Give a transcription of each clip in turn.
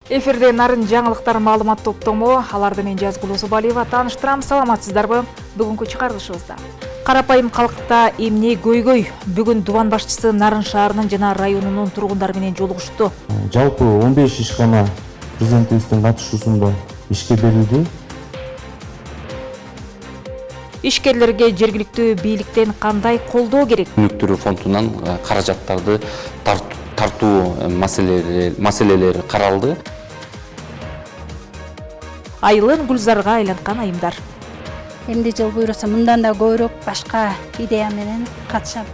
Эфирде нарын жаңылыктар маалымат топтому, аларды мен Жазгул Усубалиева тааныштырам. Саламатсыздарбы? Бүгүнкү чыгарылышыбызда карапайым калкта эмне көйгөй. Бүгүн Дубан башчысы Нарын шаарынын жана районунун тургундары менен жолугушту. Жалпы 15 ишкана президентибиздин катышуусунда ишке берилди. Ишкерлерге жергиликтүү бийликтен кандай колдоо керек? Өнүктүрүү фондунан каражаттарды тартуу маселелери каралды. Айылын гүлзарга айланткан айымдар. Эмди жыл буйруса мындан да көбүрөөк башка идея менен катышам.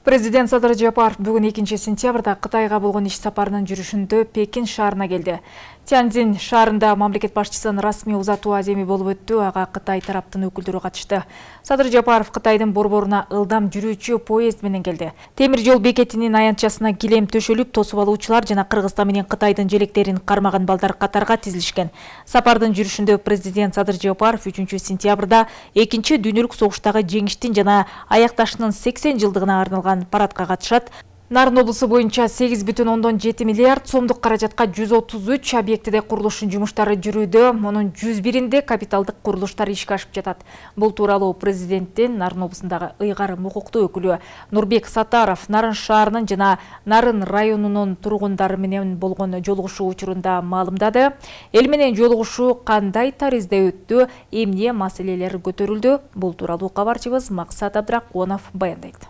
Президент Садыр Жапаров бүгүн 2 сентябрда Кытайга болгон иш сапарынын жүрүшүндө Пекин шаарына келди. Тяньцзин шаарында мамлекет башчысынын расмий узатуу аземи болуп өттү. Ага Кытай тараптын өкүлдөрү катышты. Садыр Жапаров Кытайдын борборуна ылдам жүрүүчү поезд менен келди. Темир жол бекетинин аянтчасына килем төшөлүп, тосуп алуучулар жана Кыргызстан менен Кытайдын желектерин кармаган балдар катарга тизилишкен. Сапардын жүрүшүндө президент Садыр Жапаров 3 сентябрда 2 дүйнөлүк согуштагы жеңиштин жана аякташынын 80 жылдыгына арналган парадка катышат. Нарын облусу боюнча 8,7 миллиард сомдук каражатка 133 объектиде курулуштун жумуштары жүрүүдө, мунун 101-inde капиталдык курулуштар ишке ашып жатат. Бул тууралуу президенттин Нарын облусундагы ыйгарым укуктуу өкүлү Нурбек Сатаров Нарын шаарынын жана Нарын районунун тургундары менен болгон жолугушуу учурунда маалымдады. Эл менен жолугушуу кандай таризде өттү, эмне маселелер көтөрүлдү? Бул тууралуу кабарчыбыз Максат Абдраконов баяндайт.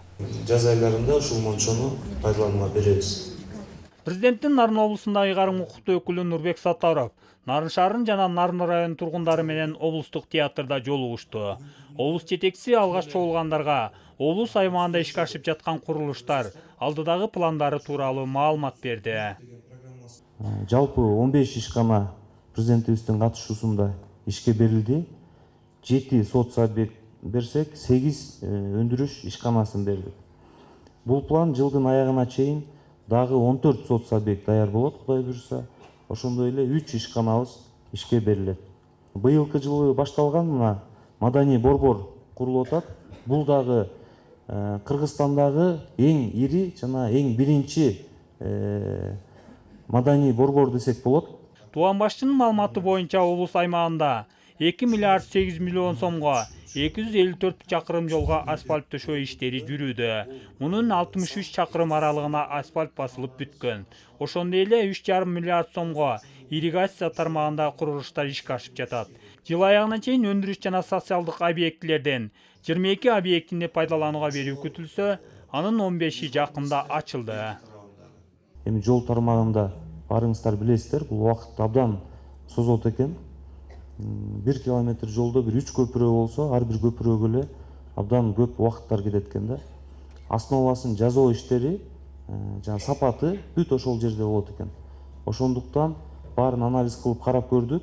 Жаз айларында ушул мончону пайдаланууга беребиз. Президенттин Нарын облусунда ыйгарым укуктуу өкүлү Нурбек Сатаров Нарын шаарынын жана Нарын районунун тургундары менен облустук театрда жолугушту. Облус жетекчиси алгач чогулгандарга облус аймагында ишке ашып жаткан курулуштар, алдыдагы пландары тууралуу маалымат берди. Жалпы 15 ишкана президентибиздин катышуусунда ишке берилди. 7 соц объект берсек, 8 өндүрүш ишканасын бердик. Бул план жылдын аягына чейин дагы 14 соц объект даяр болот, Кудай буйруса. Ошондой эле 3 ишканабыз ишке берилет. Быйылкы жылы башталган мына маданий борбор курулуп атат. Бул дагы Кыргызстандагы эң ири жана эң биринчи маданий борбор десек болот. Дубан башчынын маалыматы боюнча облус аймагында 2 миллиард 8 миллион сомго 254 чакырым жолго асфальт төшөө иштери жүрүүдө. Мунун 63 чакырым аралыгына асфальт басылып бүткөн. Ошондой эле 3,5 миллиард сомго ирригация тармагында курулуштар ишке ашып жатат. Жыл аягына чейин өндүрүш жана социалдык объектилерден 22 объектини пайдаланууга берүү күтүлсө, анын 15и жакында ачылды. Эми жол тармагында барыңыздар билесиздер, бул убакыт абдан созот экен. 1 километр жолдо 3 көпүрө болсо, ар бир көпүрөгө эле абдан көп убакыттар кетет экен да. Основасын жасоо иштери, жана сапаты бүт ошол жерде болот экен. Ошондуктан баарын анализ кылып карап көрдүк.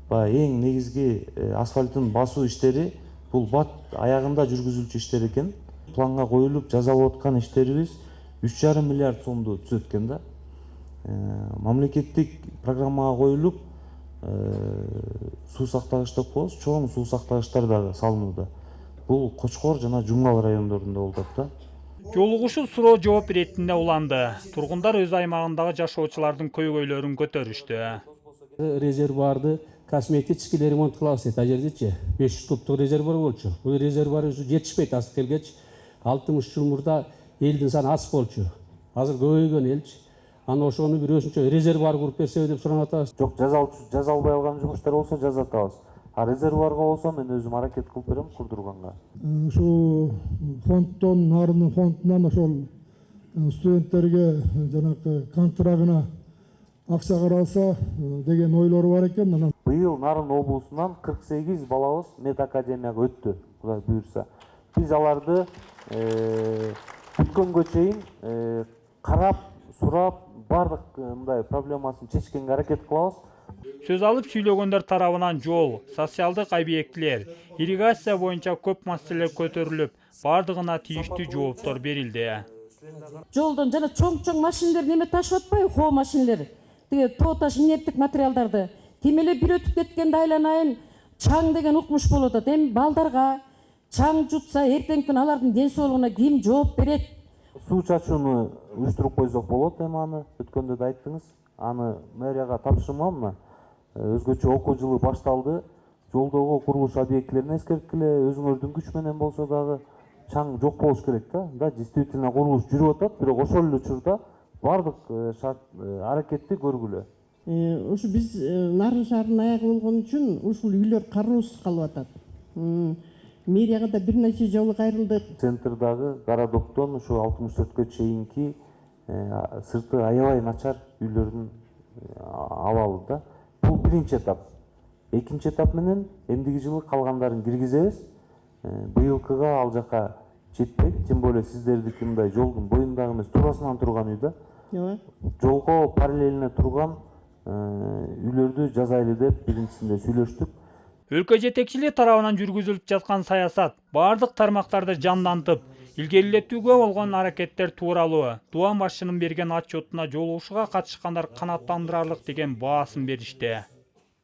Эң негизги асфальттын басуу иштери бул бат аягында жүргүзүлчү иштер экен. Планга коюлуп жасалып аткан иштерибиз 3,5 миллиард сомду түзөт экен да. Мамлекеттик программага коюлуп суу сактагыч деп коебуз, чоң суу сактагычтар дагы салынууда. Бул Кочкор жана Жумгал райондорунда болуп атат да. Жолугушуу суроо жооп иретинде уланды. Тургундар өз аймагындагы жашоочулардын көйгөйлөрүн көтөрүштү. Резервуарды косметический ремонт кылабыз дейт, а жердечи 500 кубтук резервуар болчу. Бул резервуар жетишпейт азыр келгечи. 60 жыл мурда элдин саны аз болчу. Азыр көбөйгөн элчи. Аны ошону бир өзүнчө резервуар куруп берсеби деп суранып атабыз. Жок, жасалбай алган жумуштар болсо жасатабыз. А резервуарга болсо мен өзүм аракет кылып берем курдурганга. Ушу фонддон, Нарынын фондунан ошол студенттерге жанакы контрагына акча каралса деген ойлор бар экен. Быйыл Нарын облусунан 48 балабыз мед академияга өттү, Кудай буйруса. Биз аларды бүткөнгө чейин карап, сурап, бардык мындай проблемасын чечкенге аракет кылабыз. Сөз алып сүйлөгөндөр тарабынан жол, социалдык объектилер, ирригация боюнча көп маселелер көтөрүлүп, бардыгына тийиштүү жооптор берилди. Жолдон жана чоң машинелер неме ташып атпайбы, хоо машинелер. Тоо таш инерттик материалдарды. Тим эле бир өтүп кеткенде айланайын чаң деген укмуш болуп атат. Эми балдарга чаң жутса эртеңтен алардын ден соолугуна ким жооп берет? Суу чачууну уюштуруп койсок болот, эми аны өткөндө да айттыңыз. Аны мэрияга тапшырмам, мына өзгөчө окуу жылы башталды. Жолдогу курулуш объектилерин эскерткиле, өзүңөрдүн күч менен болсо дагы чаң жок болуш керек да. Да, действительно курулуш жүрүп атат, бирок ошол эле учурда бардык аракетти көргүлө. Ушу биз Нарын шаарынын аягы болгон үчүн ушул үйлөр кароосуз калып атат. Мэрияга да бир нече жолу кайрылдык. Центрдагы городоктон ушу 64кө чейинки сырты аябай начар үйлөрдүн абалы да. Бул биринчи этап. Экинчи этап менен эмдиги жылы калгандарын киргизебиз. Быйылкыга ал жака жетпейт, тем более сиздердики мындай жолдун боюндагы эмес, туурасынан турган үй да. Жолго параллельно турган үйлөрдү жасайлы деп биринчисинде сүйлөштүк. Өлкө жетекчилиги тарабынан жүргүзүлүп жаткан саясат бардык тармактарды жандантып, илгерилетүүгө болгон аракеттер тууралуу Дуан башчынын берген отчетуна жолугушууга катышкандар канааттандырарлык деген баасын беришти.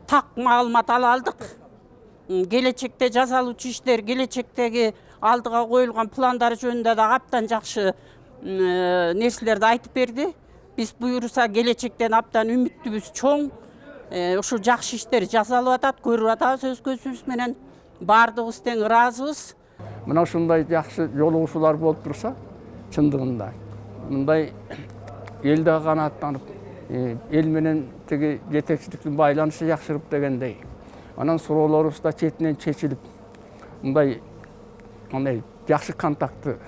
Так маалымат ала алдык. Келечекте жасалуучу иштер, келечектеги алдыга коюлган пландар жөнүндө да аптан жакшы нерселерди айтып берди. Биз буюрса келечектен аптан үмүтүбүз чоң. Ушул жакшы иштер жасалып атат, көрүп атабыз өз көзүбүз менен. Бардыгыбыз тең ыраазыбыз. Мына ушундай жакшы жолугушуулар болуп турса, чындыгында мындай эл да канааттанып, эл менен тиги жетекчиликтин байланышы жакшырып дегендей. Анан суроолорубуз да четинен чечилип, мындай жакшы контакты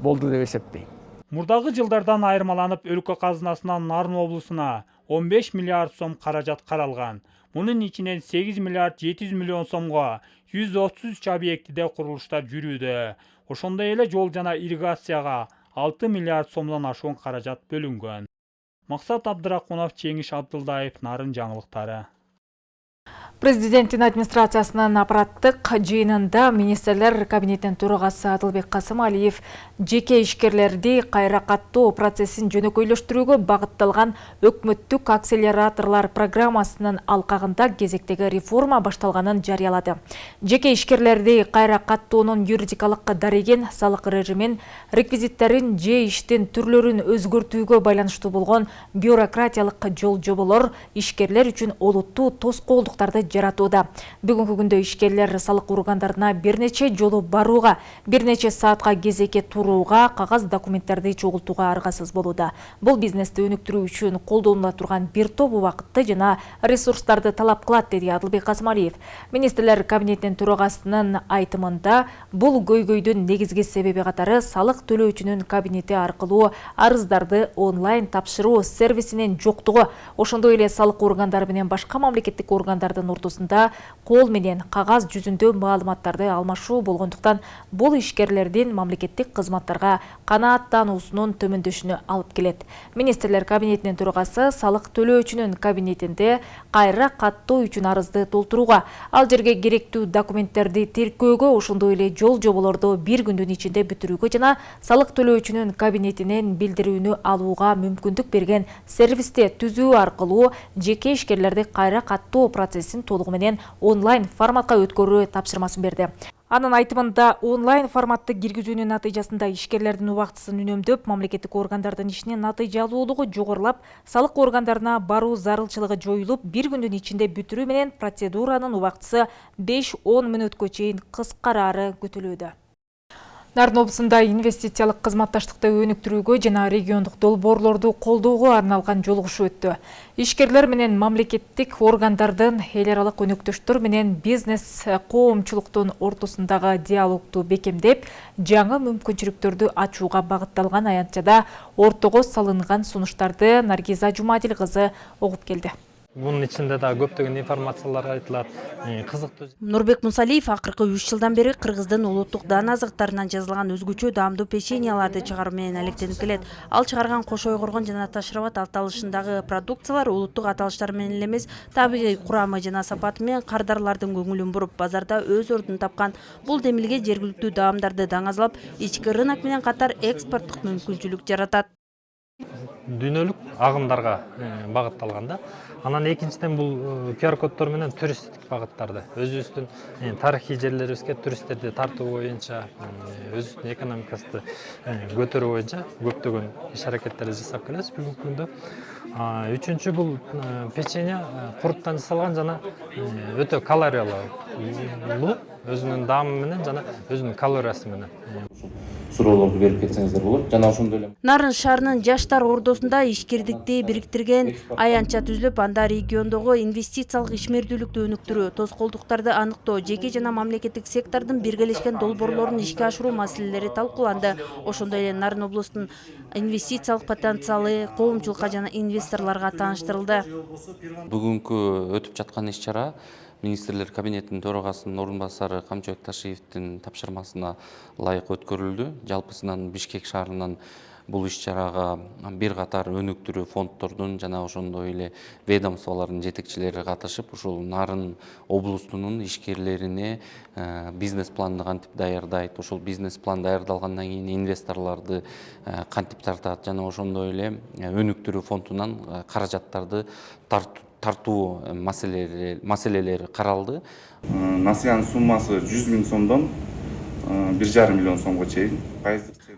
болду деп эсептейм. Мурдагы жылдардан айырмаланып, өлкө казынасынан Нарын облусуна 15 миллиард сом каражат каралган. Мунун ичинен 8 миллиард 700 миллион сомго 133 объектиде курулуштар жүрүүдө. Ошондой эле жол жана ирригацияга 6 миллиард сомдон ашуун каражат бөлүнгөн. Максат Абдракунов, Чеңиш Абдылдаев, Нарын жаңылыктары. Президенттин администрациясынын аппараттык жыйынында министрлер кабинетинин төрагасы Адылбек Касымалиев жеке ишкерлерди кайра каттоо процессин жөнөкөйлөштүрүүгө багытталган өкмөттүк акселераторлор программасынын алкагында кезектеги реформа башталганын жарыялады. Жеке ишкерлерди кайра каттоонун юридикалык дарегин, салык режимин, реквизиттерин же иштин түрлөрүн өзгөртүүгө байланыштуу болгон бюрократиялык жол-жоболор ишкерлер үчүн олуттуу тоскоолдуктарды жаратууда. Бүгүнкү күндө ишкерлер салык органдарына бир нече жолу барууга, бир нече саатка кезекке турууга, кагаз документтерди чогултууга аргасыз болууда. Бул бизнести өнүктүрүү үчүн колдонула турган бир топ убакытты жана ресурстарды талап кылат, деди Адылбек Касымалиев. Министрлер кабинетинин төрагасынын айтымында бул көйгөйдүн негизги себеби катары салык төлөөчүнүн кабинети аркылуу арыздарды онлайн тапшыруу сервисинин жоктугу, ошондой эле салык органдары менен башка мамлекеттик органдардын ортосунда кол менен кагаз жүзүндө маалыматтарды алмашуу болгондуктан бул ишкерлердин мамлекеттик кызматтарга канааттануусунун төмөндөшүнө алып келет. Министрлер кабинетинин төрагасы салык төлөөчүнүн кабинетинде кайра каттоо үчүн арызды толтурууга, ал жерге керектүү документтерди тиркөөгө, ошондой эле жол-жоболорду бир күндүн ичинде бүтүрүүгө жана салык төлөөчүнүн кабинетинен билдирүүнү алууга мүмкүндүк берген сервисти түзүү аркылуу жеке ишкерлерди кайра каттоо процессин толугу менен онлайн форматка өткөрүү тапшырмасын берди. Анын айтымында онлайн форматты киргизүүнүн натыйжасында ишкерлердин убактысын үнөмдөп, мамлекеттик органдардын ишинин натыйжалуулугу жогорулап, салык органдарына баруу зарылчылыгы жоюлуп, бир күндүн ичинде бүтүрүү менен процедуранын убактысы 5-10 мүнөткө чейин кыскарары күтүлүүдө. Нарын облусунда инвестициялык кызматташтыкты өнүктүрүүгө жана региондук долбоорлорду колдоого арналган жолугушуу өттү. Ишкерлер менен мамлекеттик органдардын, эл аралык өнөктөштөр менен бизнес коомчулуктун ортосундагы диалогду бекемдеп, жаңы мүмкүнчүлүктөрдү ачууга багытталган аянтчада ортого салынган сунуштарды Наргиза Жумадил кызы угуп келди. Bunun içinde daha көптөгөн информациялар айтылат, кызыктуу. Нурбек Мусалиев акыркы 3 жылдан бери Кыргыздын улуттук дан азыктарынан жазылган өзгөчө даамдуу печеньяларды чыгаруу менен алектенип келет. Ал чыгарган кош ойгоргон жана ташырабат аталышындагы продукциялар улуттук аталыштар менен эле эмес, табигый курамы жана сапаты менен кардарлардын көңүлүн буруп, базарда өз ордун тапкан. Бул демилге жергиликтүү даамдарды даңазалап, ички рынок менен катар экспорттук мүмкүнчүлүк жаратат. дүйнөлүк агымдарга багытталган да. Анан экинчиден бул QR коддор менен туристтик багыттарды өзүбүздүн тарыхый жерлерибизге туристтерди тартуу боюнча, өзүбүздүн экономикабызды көтөрүү боюнча көптөгөн иш аракеттерди жасап келебиз бүгүнкү күндө. Үчүнчү бул печенье куруттан жасалган жана өтө калориялуу, өзүнүн даамы менен жана өзүнүн калориясы менен. Суроолорду берип кетсеңиздер болот. Жана ошондой эле Нарын шаарынын жаштар ордосунда ишкердикти бириктирген аянтча түзүлүп, анда региондогу инвестициялык ишмердүүлүктү өнүктүрүү, тоскоолдуктарды аныктоо, жеке жана мамлекеттик сектордун биргелешкен долбоорлорун ишке ашыруу маселелери талкууланды. Ошондой эле Нарын облустунун инвестициялык потенциалы коомчулукка жана инвесторлорго тааныштырылды. Бүгүнкү өтүп жаткан иш-чара Министрлер кабинетинин төрагасынын орун басары Камчыбек Ташиевдин тапшырмасына ылайык өткөрүлдү. Жалпысынан Бишкек шаарынан бул иш-чарага бир катар өнүктүрүү фонддордун жана ошондой эле ведомстволордун жетекчилери катышып, ушул Нарын облустунун ишкерлерине бизнес планды кантип даярдайт, ошол бизнес план даярдалгандан кийин инвесторлорду кантип тартат жана ошондой эле өнүктүрүү фондунан каражаттарды тартуу маселелери каралды. Насыянын суммасы 100 000 сомдон 1,5 миллион сомго чейин.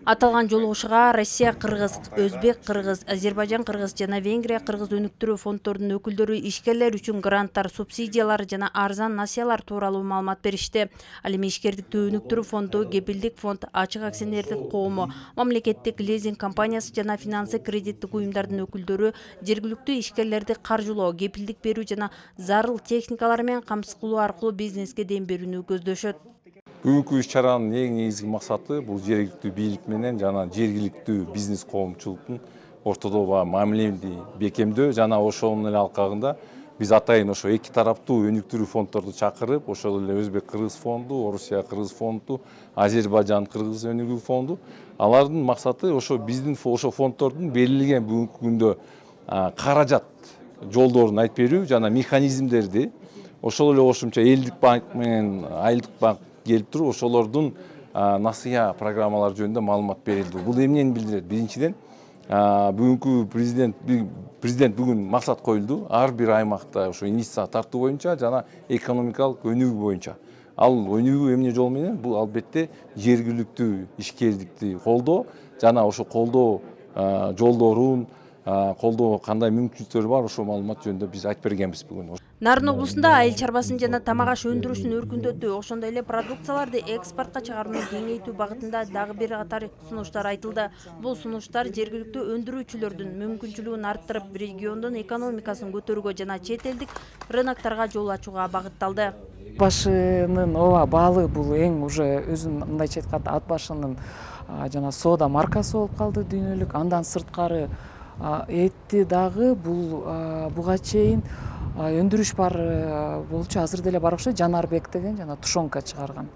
Аталган жолугушууга Россия кыргыз, Өзбек кыргыз, Азербайжан кыргыз жана Венгрия кыргыз өнүктүрүү фонддорунун өкүлдөрү ишкерлер үчүн гранттар, субсидиялар жана арзан насыялар тууралуу маалымат беришти. Ал эми ишкердикти өнүктүрүү фонду, кепилдик фонд, ачык акционердик коому, мамлекеттик лизинг компаниясы жана финансы кредиттик уюмдардын өкүлдөрү жергиликтүү ишкерлерди каржылоо, кепилдик берүү жана зарыл техникалар менен камсыз кылуу аркылуу бизнеске дем берүүнү көздөшөт. Бүгүнкү иш-чаранын эң негизги максаты бул жергиликтүү бийлик менен жана жергиликтүү бизнес коомчулуктун ортодогу мамилени бекемдөө жана ошонун эле алкагында биз атайын ошо эки тараптуу өнүктүрүү фонддорду чакырып, ошол эле Өзбек кыргыз фонду, Орусия кыргыз фонду, Азербайжан кыргыз өнүгүү фонду, алардын максаты ошо биздин ошо фонддордун белгиленген бүгүнкү күндө каражат жолдорун айтып берүү жана механизмдерди ошол эле кошумча элдик банк менен айылдык банк келип туруп ошолордун насыя программалары жөнүндө маалымат берилди. Бул эмнени билдирет? Биринчиден, бүгүнкү президент бүгүн максат коюлду ар бир аймакта ошо инвестиция тартуу боюнча жана экономикалык өнүгүү боюнча. Ал өнүгүү эмне жол менен? Бул албетте жергиликтүү ишкердикти колдоо жана ошо колдоо жолдорун колдоо кандай мүмкүнчүлүктөрү бар ошол маалымат жөнүндө биз айтып бергенбиз бүгүн. Нарын облусунда айыл чарбасын жана тамак аш өндүрүшүн өркүндөтүү, ошондой эле продукцияларды экспортко чыгарууну кеңейтүү багытында дагы бир катар сунуштар айтылды. Бул сунуштар жергиликтүү өндүрүүчүлөрдүн мүмкүнчүлүгүн арттырып, региондун экономикасын көтөрүүгө жана чет элдик рынокторго жол ачууга багытталды. Башынын ооба баалы бул эң уже өзүнүн мындайча айтканда ат башынын жана соода маркасы болуп калды дүйнөлүк. Андан сырткары этти дагы буга чейин өндүрүш бар болчу, азыр деле бар окшойт. Жанарбек деген жана тушенка чыгарган.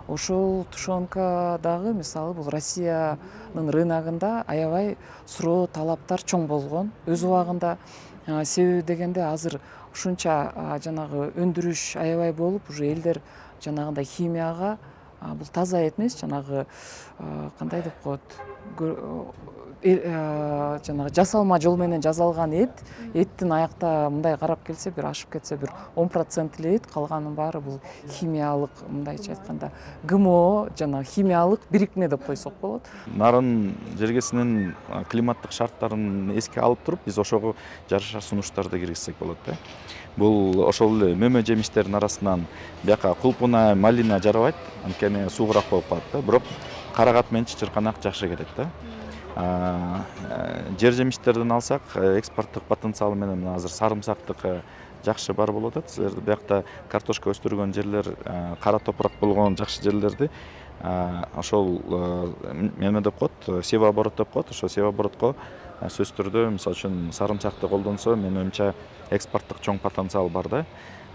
Ошол тушенка дагы мисалы бул Россиянын рыногунда аябай суроо талаптар чоң болгон. Өз убагында себеби дегенде азыр ушунча жанагы өндүрүш аябай болуп, уже элдер жанагындай химияга бул таза эт эмес, жанагы кандай деп коет, жанагы жасалма жол менен жасалган эттин аякта мындай карап келсе, бир ашып кетсе бир 10% эле эт, калганын баары бул химиялык, мындайча айтканда ГМО жана химиялык бирикме деп койсок болот. Нарын жергесинин климаттык шарттарын эске алып туруп, биз ошого жараша сунуштарды киргизсек болот да. Бул ошол эле мөмө жемиштердин арасынан бияка кулпуна, малина жарабайт, анткени суугураак болуп калат да, бирок карагат менен чычырканак жакшы келет да. Жер жемиштерден алсак, экспорттук потенциалы менен азыр сарымсактык жакшы бар болуп атат. Силер биякта картошка өстүргөн жерлер, кара топурак болгон жакшы жерлерди ошол неме деп коет, севооборот деп коет. Ошо севооборотко сөзсүз түрдө мисалы үчүн сарымсакты колдонсо, менин оюмча экспорттук чоң потенциал бар да.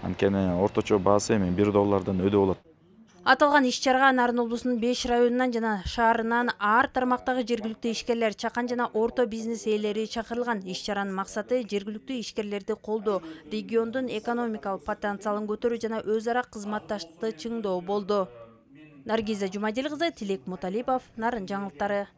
Анткени орточо баасы эми $1 өдө болот. Аталган иш-чарага Нарын облусунун 5 районунан жана шаарынан ар тармактагы жергиликтүү ишкерлер, чакан жана орто бизнес ээлери чакырылган. Иш-чаранын максаты жергиликтүү ишкерлерди колдоо, региондун экономикалык потенциалын көтөрүү жана өз ара кызматташтыкты чыңдоо болду. Наргиза Жумадил кызы, Тилек Муталипов, Нарын жаңылыктары.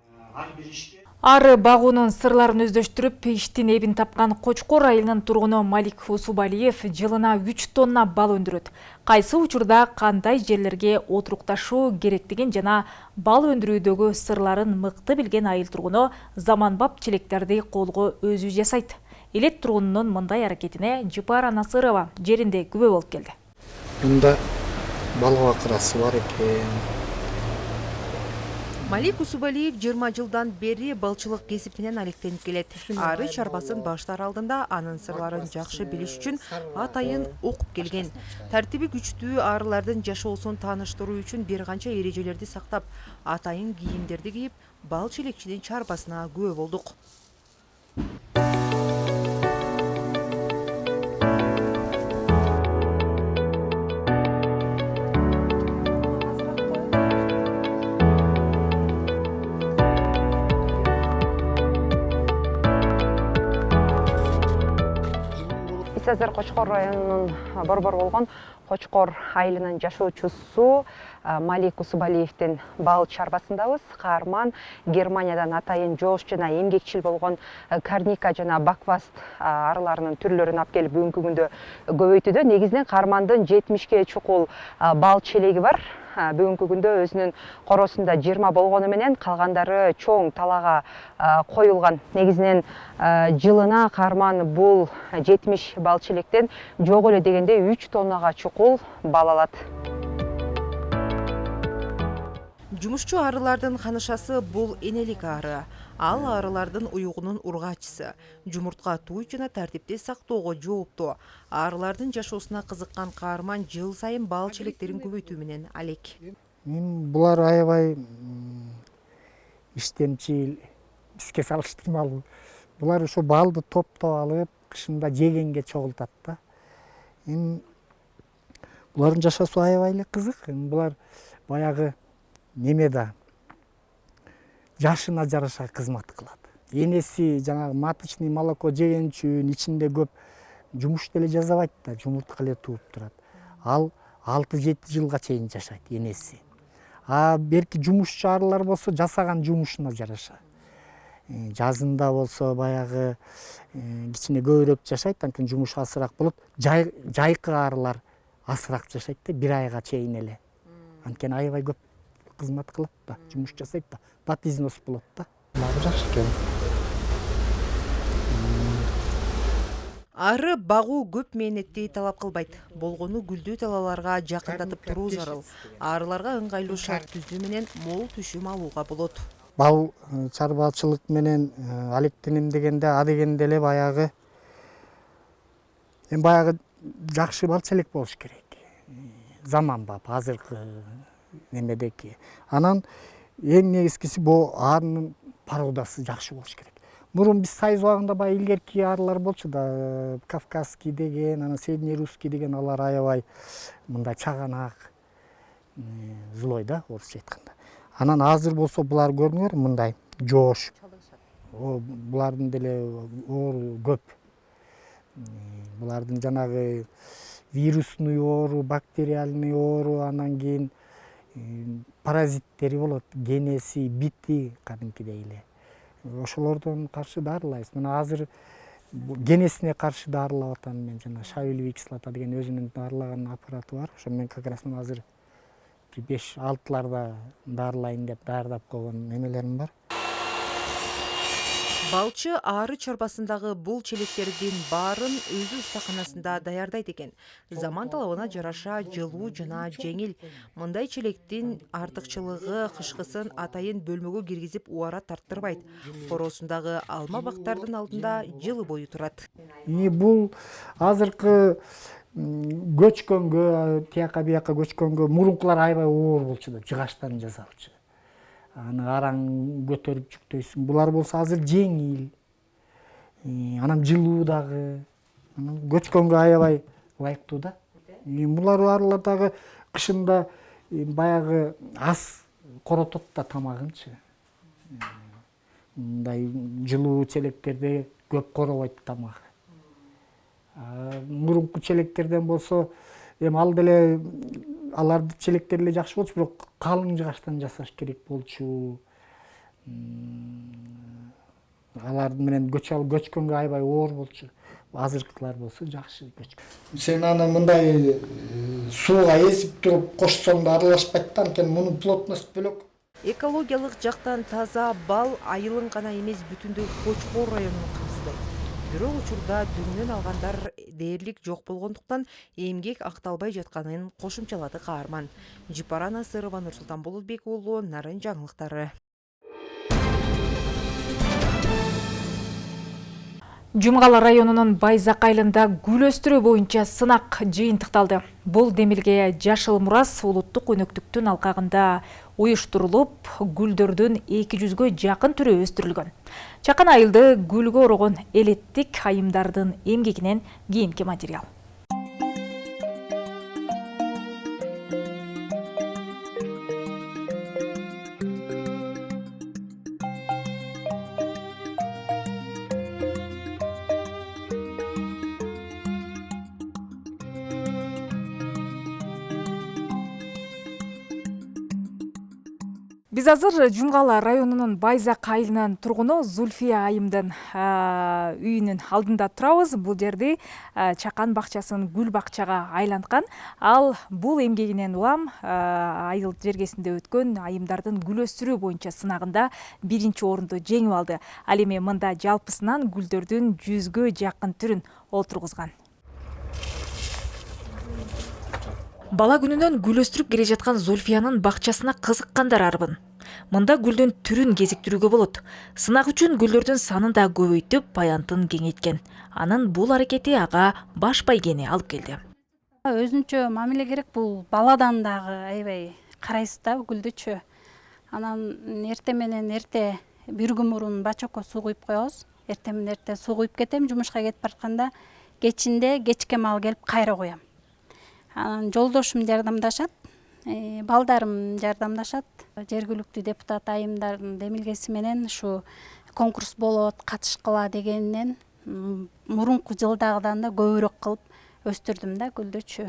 Ары багуунун сырларын өздөштүрүп, иштин эбин тапкан Кочкор айылынын тургуну Малик Усубалиев жылына 3 тонна бал өндүрөт. Кайсы учурда кандай жерлерге отурукташуу керектигин жана бал өндүрүүдөгү сырларын мыкты билген айыл тургуну заманбап челектерди колго өзү жасайт. Элет тургунунун мындай аракетине Жыпара Насырова жеринде күбө болуп келди. Мында бал акырасы бар экен. Малик Усубалиев 20 жылдан бери балчылык кесип менен алектенип келет. Ары чарбасын баштар алдында анын сырларын жакшы билиш үчүн атайын окуп келген. Тартиби күчтүү арылардын жашоосун тааныштыруу үчүн бир канча эрежелерди сактап, атайын кийимдерди кийип, бал челекчинин чарбасына күбө болдук. Азыр Кочкор районунун борбор болгон Кочкор айылынын жашоочусу Малик Усубалиевдин бал чарбасындабыз. Каарман Германиядан атайын жоош жана эмгекчил болгон карника жана бакваст арыларынын түрлөрүн алып келип бүгүнкү күндө көбөйтүүдө. Негизинен каармандын 70ге чукул бал челеги бар. Бүгүнкү күндө өзүнүн коросунда 20 болгону менен калгандары чоң талага коюлган. Негизинен жылына каарман бул 70 бал челектен жок эле дегенде 3 тоннага чукул бал алат. Жумушчу арылардын канышасы бул энелик ары. Ал арылардын уюгунун ургачысы. Жумуртка туй жана тартипти сактоого жооптуу. Арылардын жашоосуна кызыккан каарман жыл сайын бал челектерин көбөйтүү менен алек. Мен булар аябай иштемчил, иске салыштырмалуу. Булар ошо балды топтоп алып, кышында жегенге чогултат да. Булардын жашоосу аябай эле кызык. Булар баягы неме да жашына жараша кызмат кылат. Энеси жанагы маточный молоко жеген үчүн ичинде көп жумуш деле жасабайт да, жумуртка эле тууп турат. Ал 6-7 жылга чейин жашайт энеси. Берки жумушчу арылар болсо жасаган жумушуна жараша. Жазында болсо баягы кичине көбүрөөк жашайт, анткени жумуш асыраак болот. Жайкы арылар асыраак жашайт да, 1 айга чейин эле. Анткени аябай көп кызмат кылат да, жумуш жасайт да, бат износ болот да. Жакшы экен. Ары багуу көп мээнетти талап кылбайт. Болгону гүлдүү талаларга жакындатып туруу зарыл. Арыларга ыңгайлуу шарт түзүү менен мол түшүм алууга болот. Бал чарбачылык менен алектенем дегенде адегенде эле баягы жакшы бал челек болуш керек. Заманбап азыркы немедеки. Анан эң негизгиси бул арынын породасы жакшы болуш керек. Мурун биз сайыз убагында баягы илгерки арылар болчу да, кавказский деген, анан среднерусский деген, алар аябай мындай чаганак, злой да, орусча айтканда. Анан азыр болсо булар көрүңөр мындай жоош. Булардын деле оору көп. Булардын жанагы вирусный оору, бактериальный оору, анан кийин паразиттери болот, генеси, бити кадимкидей эле. Ошолордон каршы дарылайбыз. Мына азыр генесине каршы дарылап атам мен, жана шавелевый кислота деген өзүнүн дарылаган аппараты бар. Ошо мен как раз азыр 5-6ларда дарылайын деп даярдап койгон немелерим бар. Балчы ары чарбасындагы бул челектердин баарын өзү устаканасында даярдайт экен. Заман талабына жараша жылуу жана жеңил. Мындай челектин артыкчылыгы кышкысын атайын бөлмөгө киргизип убара тарттырбайт. Коросундагы алма бактардын алдында жылы бою турат. Бул азыркы көчкөнгө, тияка бияка көчкөнгө мурункулар аябай оор болчу да, жыгачтарын жасалчу. Аны араң көтөрүп жүктөйсүң. Булар болсо азыр жеңил. Анан жылуу дагы. Көчкөнгө аябай ылайыктуу да. Булар арылар дагы кышында баягы ас коротот да тамагынчы. Мындай жылуу челектерде көп коробойт тамак. Мурунку челектерден болсо, ал деле аларды челектер эле жакшы болчу, бирок калың жыгачтан жасаш керек болчу. алар менен көчкөнгө аябай оор болчу. Азыркылар болсо жакшы көчкөн. Сен аны мындай сууга эсип туруп кошсоң да аралашпайт да, анткени мунун плотность бөлөк. Экологиялык жактан таза бал айылын гана эмес бүтүндөй Кочкор районун камсыздайт. Бирок учурда дүңнөн алгандар дээрлик жок болгондуктан эмгек акталбай жатканын кошумчалады каарман. Жипара Насырова, Нурсултан Болотбек уулу, Нарын жаңылыктары. Жумгала районунун Байзак айылында гүл өстүрүү боюнча сынак жыйынтыкталды. Бул демилге Жашыл Мурас улуттук өнөктүктүн алкагында уюштурулуп, гүлдөрдүн 200гө жакын түрү өстүрүлгөн. Чакан айылды гүлгө орогон элеттик айымдардын эмгегинен кийинки материал. Биз азыр Жумгала районунун Байзак айылынын тургуну Зульфия айымдын үйүнүн алдында турабыз. Бул жерди Чакан бакчасын гүл бакчага айланткан. Ал бул эмгегинен улам айыл жергесинде өткөн айымдардын гүл өстүрүү боюнча сынагында 1-чи орунду жеңип алды. Ал эми мында жалпысынан гүлдөрдүн 100гө жакын түрүн олтургузган. Бала күнүнөн гүл өстүрүп келе жаткан Зульфиянын бакчасына кызыккандар арбын. Мында гүлдүн түрүн кезиктирүүгө болот. Сынак үчүн гүлдөрдүн санын да көбөйтүп, паянтын кеңейткен. Анын бул аракети ага баш байгени алып келди. Өзүнчө мамиле керек, бул баладан дагы аябай карайсыз да гүлдүчү. Анан эрте менен эрте бир күн мурун бачокко суу куюп коебуз. Эрте менен эрте суу куюп кетем, жумушка кетип баратканда кечинде кечке маал келип кайра коем. Анан жолдошум жардамдашат, балдарым жардамдашат. Жергиликтүү депутат айымдардын демилгеси менен ушу конкурс болот, катышкыла дегенинен мурунку жылдагыдан да көбүрөөк кылып өстүрдүм да гүлдүчү.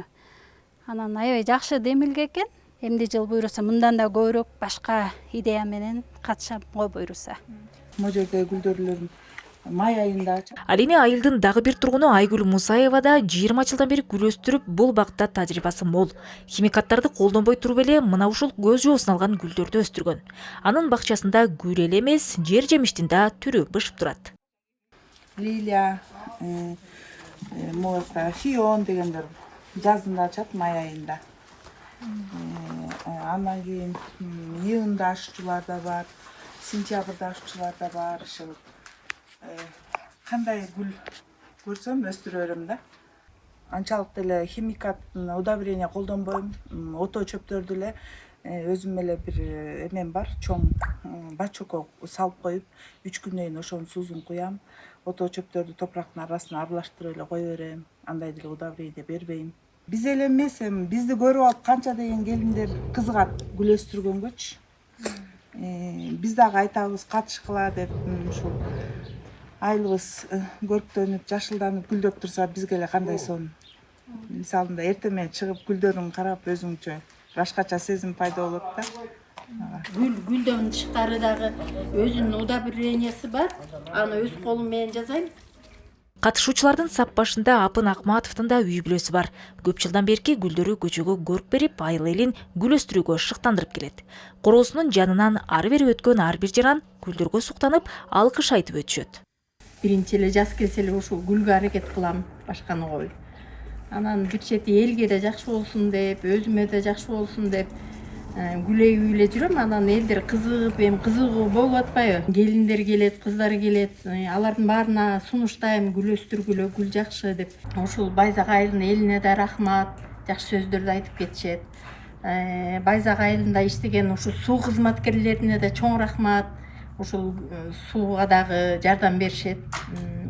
Анан аябай жакшы демилге экен. Эмди жыл буйруса мындан да көбүрөөк башка идея менен катышам го буйруса. Могу жерде гүлдөрлөрүн май айында. Ал эми айылдын дагы бир тургуну Айгүл Мусаева да 20 жылдан бери гүл өстүрүп, бул багытта тажрыйбасы мол. Химикаттарды колдонбой туруп эле мына ушул көз жоосун алган гүлдөрдү өстүргөн. Анын бакчасында гүл эле эмес, жер жемиштин да түрү бышып турат. Лилия, муакта, фион дегендер жазында ачат, май айында. Андан кийин июнда ашчулар да бар, сентябрда ашчулар да бар. Кандай гүл көрсөм өстүрө берем да. Анчалык деле химикаттын удобрение колдонбойм. Ото чөптөрдү эле өзүм эле бир эмем бар, чоң бачокко салып коюп, 3 күндөн кийин ошонун суусун куям. Ото чөптөрдү топурактын арасына аралаштырып эле кое берем. Андай деле удобрение бербейм. Биз эле эмес, бизди көрүп алып канча деген келиндер кызыгат гүл өстүргөнгөчү. Биз дагы айтабыз катышкыла деп, ушул айылыбыз көрктөнүп, жашылданып, гүлдөп турса, бизге эле кандай сонун. Мисалында эрте менен чыгып гүлдөрүн карап, өзүңчө башкача сезим пайда болот да. Гүлдөн тышкары дагы өзүнүн удобрениясы бар. Аны өз колум менен жасайм. Катышуучулардын сап башында Апын Акматовдун да үй бүлөсү бар. Көп жылдан берки гүлдөрү көчөгө көрк берип, айыл элин гүл өстүрүүгө шыктандырып келет. Короосунун жанынан ары бери өткөн ар бир жаран гүлдөргө суктанып, алкыш айтып өтүшөт. Биринчи эле жаз келсе эле ушул гүлгө аракет кылам, башканы кой. Анан бир чети элге да жакшы болсун деп, өзүмө да жакшы болсун деп гүлөйүп эле жүрөм. Анан элдер кызыгып, эми кызыгуу болуп атпайбы? Келиндер келет, кыздар келет. Алардын баарына сунуштайм, гүл өстүргүлө, гүл жакшы деп. Ушул Байзак айылынын элине да рахмат, жакшы сөздөрдү айтып кетишет. Байзак айылында иштеген ушул суу кызматкерлерине да чоң рахмат. Ушул сууга дагы жардам беришет.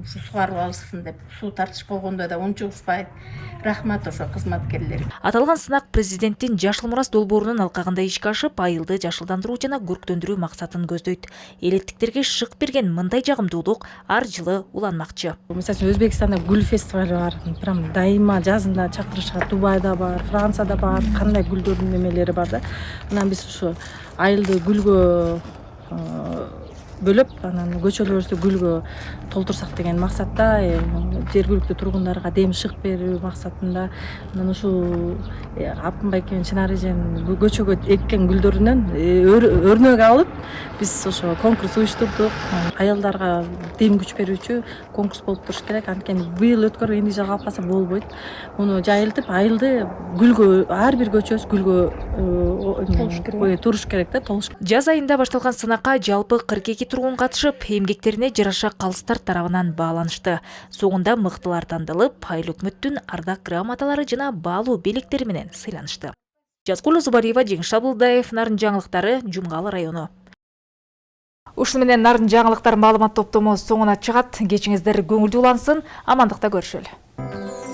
Ушу сугарып алышсын деп, суу тартыш болгондо да унчугушпайт. Рахмат ошо кызматкерлерге. Аталган сынак президенттин Жашыл Мурас долбоорунун алкагында ишке ашып, айылды жашылдандыруу жана көрктөндүрүү максатын көздөйт. Элеттиктерге шык берген мындай жагымдуулук ар жылы уланмакчы. Мисалы Өзбекстанда гүл фестивали бар. Прям дайыма жазында чакырышат. Дубайда бар, Францияда бар, кандай гүлдөрдүн немелери бар да. Анан биз ушу айылды гүлгө бөлөп анан көчөлөрүбүздү гүлгө толтурсак деген максатта жергиликтүү тургундарга дем шык берүү максатында анан ушул Алтын байке менен Чынар эженин көчөгө эккен гүлдөрүнөн өрнөк алып биз ошо конкурс уюштурдук. Аялдарга дем күч берүүчү конкурс болуп туруш керек. Анткени быйыл өткөрүп энди жыл калып калса болбойт. Муну жайылтып айылды гүлгө ар бир көчөбүз гүлгө туруш керек да, толуш. Жаз айында башталган сынакка жалпы 42 тургун катышып, эмгектерине жараша калыстар тарабынан бааланышты. Соңунда мыктылар тандалып, айыл өкмөттүн ардак грамоталары жана баалуу белектери менен сыйланышты. Жазгул Зубариева, Жеңиш Абылдаев, Нарын жаңылыктары, Жумгалы району. Ушуну менен Нарын жаңылыктар маалымат топтому соңуна чыгат. Кечиңиздер көңүлдүү улансын, амандыкта көрүшөлү.